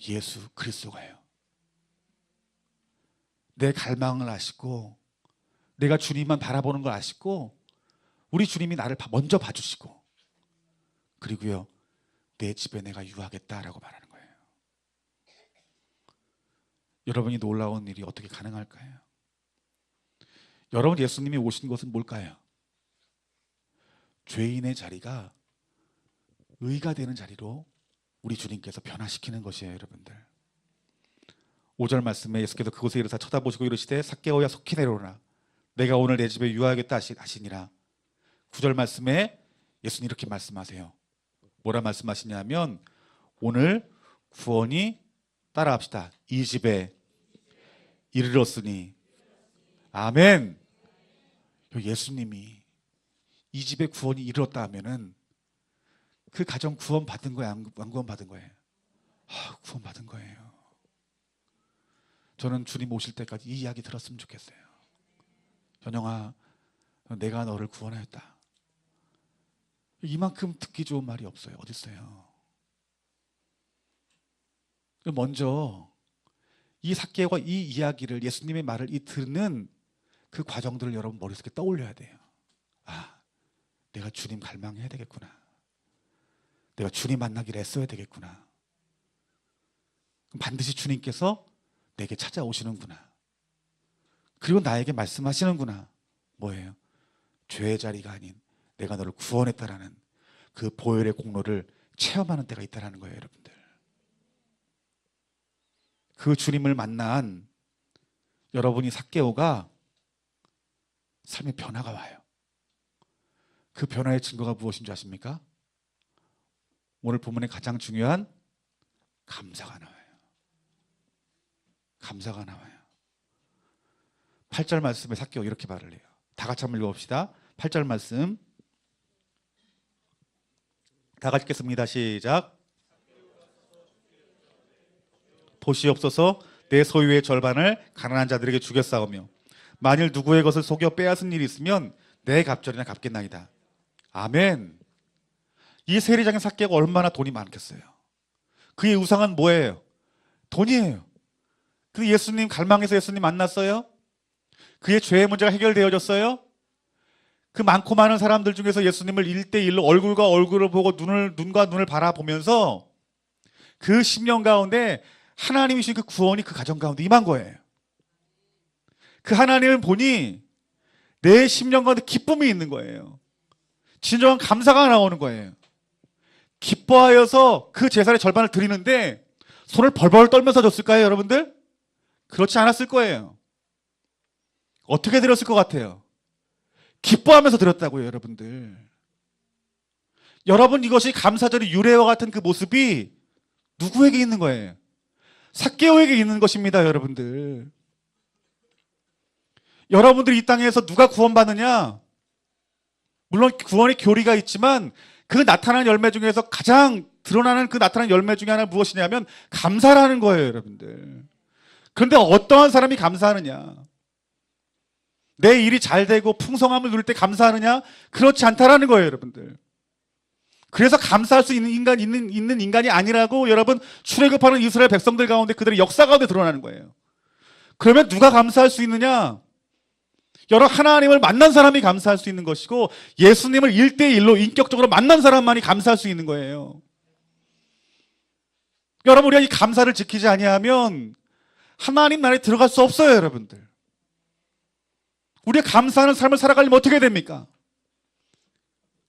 예수 그리스도가요. 내 갈망을 아시고 내가 주님만 바라보는 걸 아시고 우리 주님이 나를 먼저 봐주시고 그리고요, 내 집에 내가 유하겠다라고 말하는 거예요. 여러분이 놀라운 일이 어떻게 가능할까요? 여러분, 예수님이 오신 것은 뭘까요? 죄인의 자리가 의가 되는 자리로 우리 주님께서 변화시키는 것이에요, 여러분들. 5절 말씀에 예수께서 그곳에 이르사 쳐다보시고 이르시되 삭개오야 속히 내려오라 내가 오늘 내 집에 유하겠다 하시니라. 9절 말씀에 예수님 이렇게 말씀하세요. 뭐라 말씀하시냐면 오늘 구원이, 따라합시다, 이 집에 이르렀으니. 아멘. 예수님이 이 집에 구원이 이르렀다 하면은 그 가정 구원 받은 거예요, 안 구원 받은 거예요? 구원 받은 거예요. 저는 주님 오실 때까지 이 이야기 들었으면 좋겠어요. 현영아, 내가 너를 구원하였다. 이만큼 듣기 좋은 말이 없어요. 어디 있어요? 먼저 이 삭개오가 이 이야기를, 예수님의 말을 듣는 그 과정들을 여러분 머릿속에 떠올려야 돼요. 내가 주님 갈망해야 되겠구나. 내가 주님 만나기를 애써야 되겠구나. 반드시 주님께서 내게 찾아오시는구나. 그리고 나에게 말씀하시는구나. 뭐예요? 죄의 자리가 아닌 내가 너를 구원했다라는 그 보혈의 공로를 체험하는 때가 있다는 거예요, 여러분들. 그 주님을 만난 여러분이 삭개오가 삶의 변화가 와요. 그 변화의 증거가 무엇인 줄 아십니까? 오늘 본문의 가장 중요한 감사가 나와요. 감사가 나와요. 8절 말씀에 삭개오 이렇게 말을 해요. 다 같이 한번 읽어봅시다. 8절 말씀 다 같이 읽겠습니다. 시작. 보시옵소서 내 소유의 절반을 가난한 자들에게 주겠사오며 만일 누구의 것을 속여 빼앗은 일이 있으면 내 갑절이나 갚겠나이다. 아멘. 이 세리장의 삭개오가 얼마나 돈이 많겠어요. 그의 우상은 뭐예요? 돈이에요. 그 예수님 갈망해서 예수님 만났어요? 그의 죄의 문제가 해결되어졌어요? 그 많고 많은 사람들 중에서 예수님을 1대1로 얼굴과 얼굴을 보고 눈과 눈을 바라보면서 그 심령 가운데 하나님이 주신 그 구원이 그 가정 가운데 임한 거예요. 그 하나님을 보니 내 심령 가운데 기쁨이 있는 거예요. 진정한 감사가 나오는 거예요. 기뻐하여서 그 제사의 절반을 드리는데 손을 벌벌 떨면서 줬을까요, 여러분들? 그렇지 않았을 거예요. 어떻게 드렸을 것 같아요? 기뻐하면서 드렸다고요, 여러분들. 여러분, 이것이 감사절의 유래와 같은 그 모습이 누구에게 있는 거예요? 삭개오에게 있는 것입니다, 여러분들. 여러분들이 이 땅에서 누가 구원받느냐? 물론 구원의 교리가 있지만 그 나타나는 열매 중에서 가장 드러나는 그 나타나는 열매 중에 하나는 무엇이냐면 감사라는 거예요, 여러분들. 그런데 어떠한 사람이 감사하느냐? 내 일이 잘 되고 풍성함을 누릴 때 감사하느냐? 그렇지 않다라는 거예요, 여러분들. 그래서 감사할 수 있는 인간이 아니라고 여러분 출애굽하는 이스라엘 백성들 가운데 그들의 역사 가운데 드러나는 거예요. 그러면 누가 감사할 수 있느냐? 여러분, 하나님을 만난 사람이 감사할 수 있는 것이고 예수님을 1대1로 인격적으로 만난 사람만이 감사할 수 있는 거예요. 여러분, 우리가 이 감사를 지키지 아니하면 하나님 나라에 들어갈 수 없어요, 여러분들. 우리가 감사하는 삶을 살아가려면 어떻게 됩니까?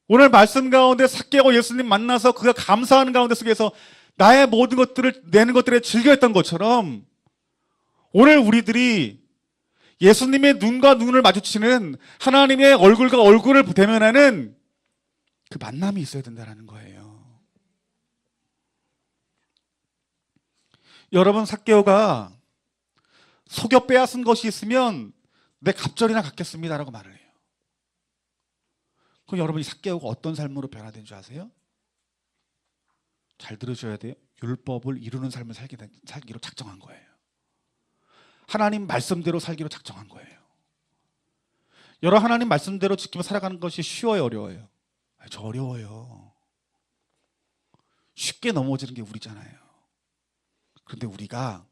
오늘 말씀 가운데 삭개오 예수님 만나서 그가 감사하는 가운데 속에서 나의 모든 것들을 내는 것들에 즐겨했던 것처럼 오늘 우리들이 예수님의 눈과 눈을 마주치는 하나님의 얼굴과 얼굴을 대면하는 그 만남이 있어야 된다는 거예요. 여러분, 삭개오가 속여 빼앗은 것이 있으면 내 갑절이나 갖겠습니다라고 말을 해요. 그럼 여러분이 삭개오가 어떤 삶으로 변화된 줄 아세요? 잘 들으셔야 돼요. 율법을 이루는 삶을 살기로 작정한 거예요. 하나님 말씀대로 살기로 작정한 거예요. 여러분, 하나님 말씀대로 지키며 살아가는 것이 쉬워요, 어려워요? 저 어려워요. 쉽게 넘어지는 게 우리잖아요. 그런데 우리가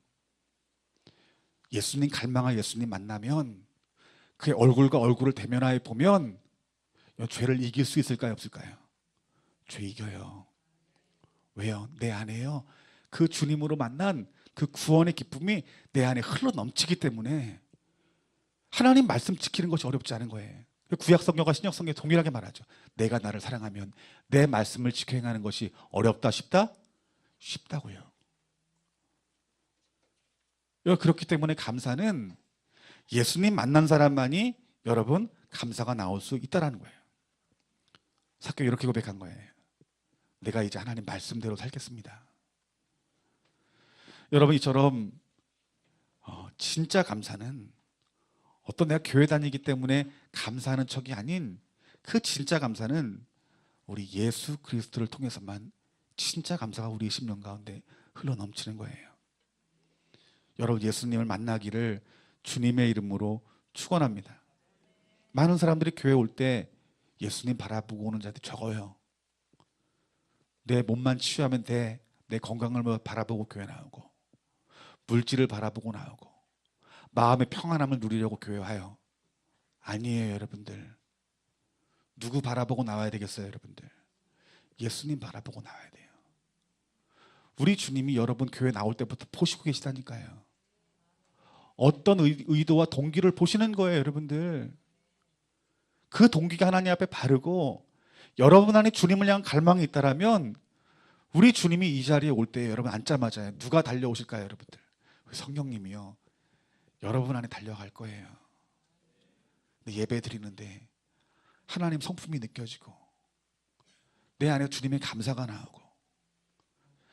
예수님 갈망할 예수님 만나면 그의 얼굴과 얼굴을 대면하여 보면 죄를 이길 수 있을까요, 없을까요? 죄 이겨요. 왜요? 내 안에요. 그 주님으로 만난 그 구원의 기쁨이 내 안에 흘러 넘치기 때문에 하나님 말씀 지키는 것이 어렵지 않은 거예요. 구약 성경과 신약 성경이 동일하게 말하죠. 내가 나를 사랑하면 내 말씀을 지켜 행하는 것이 어렵다 쉽다? 쉽다고요. 그렇기 때문에 감사는 예수님 만난 사람만이 여러분 감사가 나올 수 있다라는 거예요. 삭개오 이렇게 고백한 거예요. 내가 이제 하나님 말씀대로 살겠습니다. 여러분 이처럼 진짜 감사는 어떤 내가 교회 다니기 때문에 감사하는 척이 아닌 그 진짜 감사는 우리 예수 그리스도를 통해서만 진짜 감사가 우리의 심령 가운데 흘러 넘치는 거예요. 여러분 예수님을 만나기를 주님의 이름으로 축원합니다. 많은 사람들이 교회 올 때 예수님 바라보고 오는 자들이 적어요. 내 몸만 치유하면 돼. 내 건강을 바라보고 교회 나오고 물질을 바라보고 나오고 마음의 평안함을 누리려고 교회 와요. 아니에요 여러분들. 누구 바라보고 나와야 되겠어요 여러분들? 예수님 바라보고 나와야 돼요. 우리 주님이 여러분 교회 나올 때부터 보시고 계시다니까요. 어떤 의도와 동기를 보시는 거예요 여러분들. 그 동기가 하나님 앞에 바르고 여러분 안에 주님을 향한 갈망이 있다라면 우리 주님이 이 자리에 올 때 여러분 앉자마자 누가 달려오실까요 여러분들? 성령님이요 여러분 안에 달려갈 거예요. 예배 드리는데 하나님 성품이 느껴지고 내 안에 주님의 감사가 나오고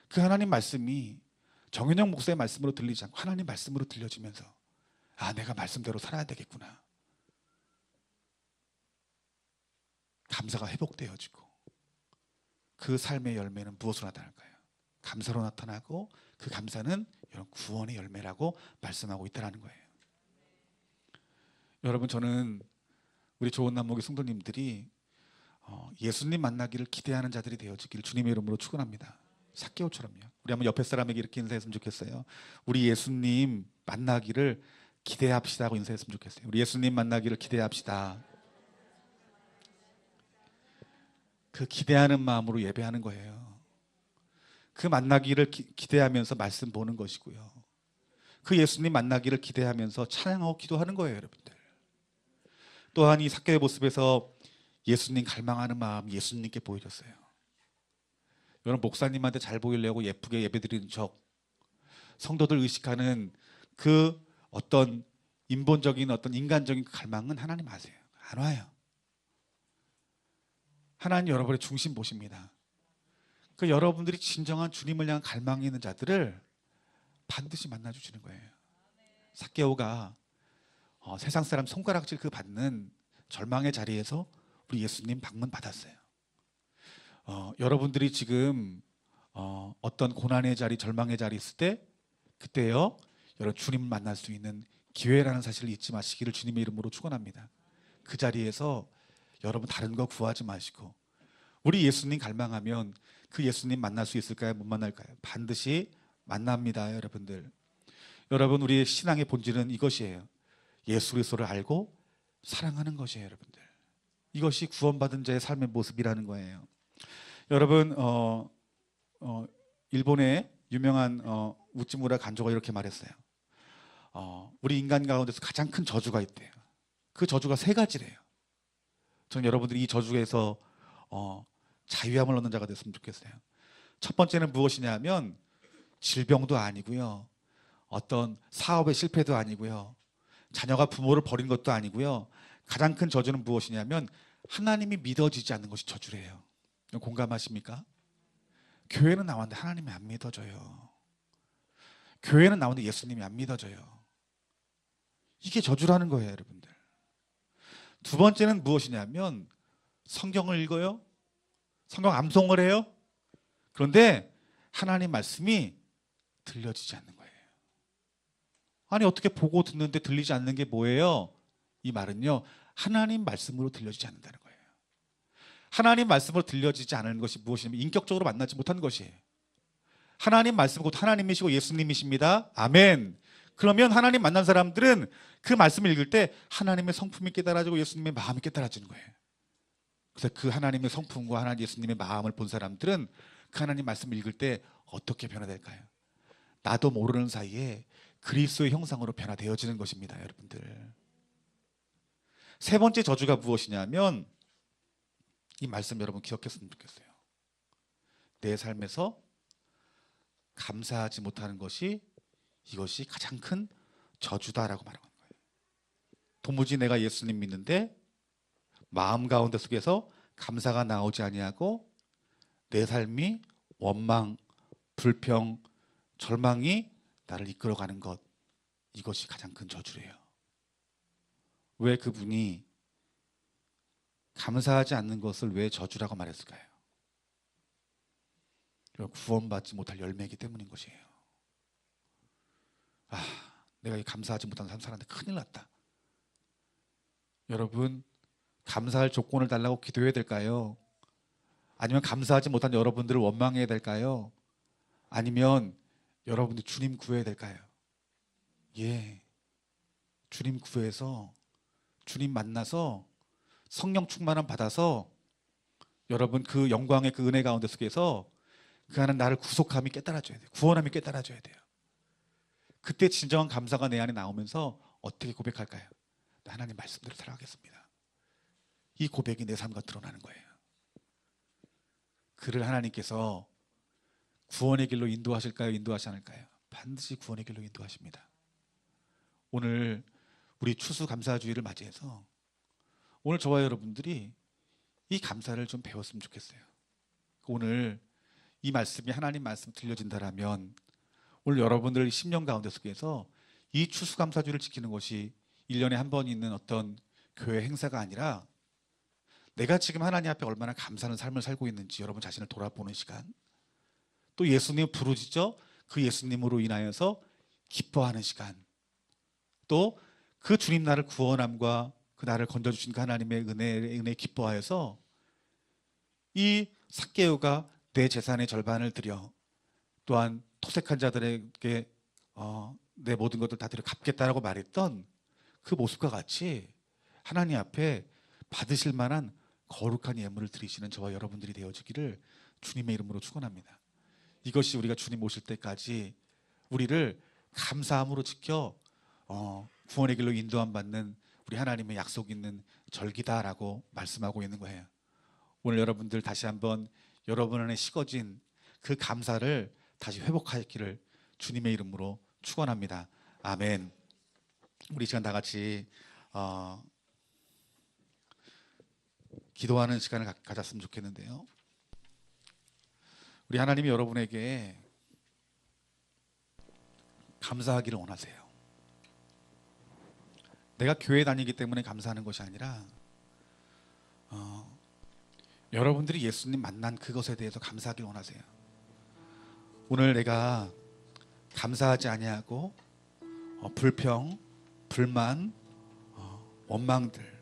그 하나님 말씀이 정현영 목사의 말씀으로 들리지 않고 하나님 말씀으로 들려지면서 아 내가 말씀대로 살아야 되겠구나. 감사가 회복되어지고 그 삶의 열매는 무엇으로 나타날까요? 감사로 나타나고 그 감사는 이런 구원의 열매라고 말씀하고 있다는 거예요. 여러분 저는 우리 좋은 남목의 성도님들이 예수님 만나기를 기대하는 자들이 되어지기를 주님의 이름으로 축원합니다. 삭개오처럼요. 우리 한번 옆에 사람에게 이렇게 인사했으면 좋겠어요. 우리 예수님 만나기를 기대합시다 하고 인사했으면 좋겠어요. 우리 예수님 만나기를 기대합시다. 그 기대하는 마음으로 예배하는 거예요. 그 만나기를 기대하면서 말씀 보는 것이고요. 그 예수님 만나기를 기대하면서 찬양하고 기도하는 거예요 여러분들. 또한 이 삭개오의 모습에서 예수님 갈망하는 마음 예수님께 보여줬어요. 여러분 목사님한테 잘 보이려고 예쁘게 예배드리는 척 성도들 의식하는 그 어떤 인본적인 어떤 인간적인 갈망은 하나님 아세요. 안 와요. 하나님 여러분의 중심 보십니다. 그 여러분들이 진정한 주님을 향한 갈망이 있는 자들을 반드시 만나주시는 거예요. 삭개오가 세상 사람 손가락질 그 받는 절망의 자리에서 우리 예수님 방문 받았어요. 여러분들이 지금 어떤 고난의 자리, 절망의 자리 있을 때 그때요 여러분 주님을 만날 수 있는 기회라는 사실을 잊지 마시기를 주님의 이름으로 축원합니다. 그 자리에서 여러분 다른 거 구하지 마시고 우리 예수님 갈망하면 그 예수님 만날 수 있을까요? 못 만날까요? 반드시 만납니다 여러분들. 여러분 우리의 신앙의 본질은 이것이에요. 예수 그리스도를 알고 사랑하는 것이에요 여러분들. 이것이 구원받은 자의 삶의 모습이라는 거예요. 여러분 일본의 유명한 우찌무라 간조가 이렇게 말했어요. 우리 인간 가운데서 가장 큰 저주가 있대요. 그 저주가 세 가지래요. 저는 여러분들이 이 저주에서 자유함을 얻는 자가 됐으면 좋겠어요. 첫 번째는 무엇이냐면 질병도 아니고요. 어떤 사업의 실패도 아니고요. 자녀가 부모를 버린 것도 아니고요. 가장 큰 저주는 무엇이냐면 하나님이 믿어지지 않는 것이 저주래요. 공감하십니까? 교회는 나왔는데 하나님이 안 믿어져요. 교회는 나오는데 예수님이 안 믿어져요. 이게 저주라는 거예요 여러분들. 두 번째는 무엇이냐면 성경을 읽어요. 성경 암송을 해요. 그런데 하나님 말씀이 들려지지 않는 거예요. 아니 어떻게 보고 듣는데 들리지 않는 게 뭐예요? 이 말은요 하나님 말씀으로 들려지지 않는다는 거예요. 하나님 말씀으로 들려지지 않는 것이 무엇이냐면 인격적으로 만나지 못한 것이에요. 하나님 말씀 곧 하나님이시고 예수님이십니다. 아멘. 그러면 하나님 만난 사람들은 그 말씀을 읽을 때 하나님의 성품이 깨달아지고 예수님의 마음이 깨달아지는 거예요. 그래서 그 하나님의 성품과 하나님 예수님의 마음을 본 사람들은 그 하나님 말씀을 읽을 때 어떻게 변화될까요? 나도 모르는 사이에 그리스도의 형상으로 변화되어지는 것입니다, 여러분들. 세 번째 저주가 무엇이냐면 이 말씀 여러분 기억했으면 좋겠어요. 내 삶에서 감사하지 못하는 것이 이것이 가장 큰 저주다라고 말하는 거예요. 도무지 내가 예수님 믿는데 마음 가운데 속에서 감사가 나오지 아니하고 내 삶이 원망, 불평, 절망이 나를 이끌어가는 것, 이것이 가장 큰 저주래요. 왜 그분이 감사하지 않는 것을 왜 저주라고 말했을까요? 구원받지 못할 열매이기 때문인 것이에요. 내가 감사하지 못한 삶 살았는데 큰일 났다. 여러분, 감사할 조건을 달라고 기도해야 될까요? 아니면 감사하지 못한 여러분들을 원망해야 될까요? 아니면 여러분들 주님 구해야 될까요? 예, 주님 구해서 주님 만나서 성령 충만함 받아서 여러분 그 영광의 그 은혜 가운데 속에서 그 하나님 나를 구속함이 깨달아져야 돼요. 구원함이 깨달아져야 돼요. 그때 진정한 감사가 내 안에 나오면서 어떻게 고백할까요? 나 하나님 말씀대로 살아가겠습니다. 이 고백이 내 삶과 드러나는 거예요. 그를 하나님께서 구원의 길로 인도하실까요? 인도하지 않을까요? 반드시 구원의 길로 인도하십니다. 오늘 우리 추수감사주의를 맞이해서 오늘 저와 여러분들이 이 감사를 좀 배웠으면 좋겠어요. 오늘 이 말씀이 하나님 말씀 들려진다라면 오늘 여러분들 심령 가운데 속에서 이 추수감사주의를 지키는 것이 1년에 한 번 있는 어떤 교회 행사가 아니라 내가 지금 하나님 앞에 얼마나 감사하는 삶을 살고 있는지 여러분 자신을 돌아보는 시간, 또 예수님 부르짖어 그 예수님으로 인하여서 기뻐하는 시간, 또 그 주님 나를 구원함과 그 나를 건져주신 그 하나님의 은혜에 기뻐하여서 이 삭개오가 내 재산의 절반을 드려 또한 토색한 자들에게 내 모든 것들 다 드려 갚겠다라고 말했던 그 모습과 같이 하나님 앞에 받으실 만한 거룩한 예물을 드리시는 저와 여러분들이 되어지기를 주님의 이름으로 축원합니다. 이것이 우리가 주님 오실 때까지 우리를 감사함으로 지켜 구원의 길로 인도함 받는 우리 하나님의 약속 있는 절기다라고 말씀하고 있는 거예요. 오늘 여러분들 다시 한번 여러분 안에 식어진 그 감사를 다시 회복하기를 주님의 이름으로 축원합니다. 아멘. 우리 시간 다 같이 기도하는 시간을 가졌으면 좋겠는데요. 우리 하나님이 여러분에게 감사하기를 원하세요. 내가 교회 다니기 때문에 감사하는 것이 아니라 여러분들이 예수님 만난 그것에 대해서 감사하기를 원하세요. 오늘 내가 감사하지 아니하고 불평, 불만, 원망들,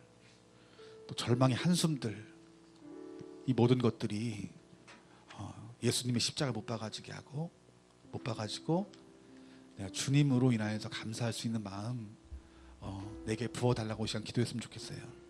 또 절망의 한숨들, 이 모든 것들이 예수님의 십자가를 못 박아지고 내가 주님으로 인하여서 감사할 수 있는 마음 내게 부어달라고 이 시간 기도했으면 좋겠어요.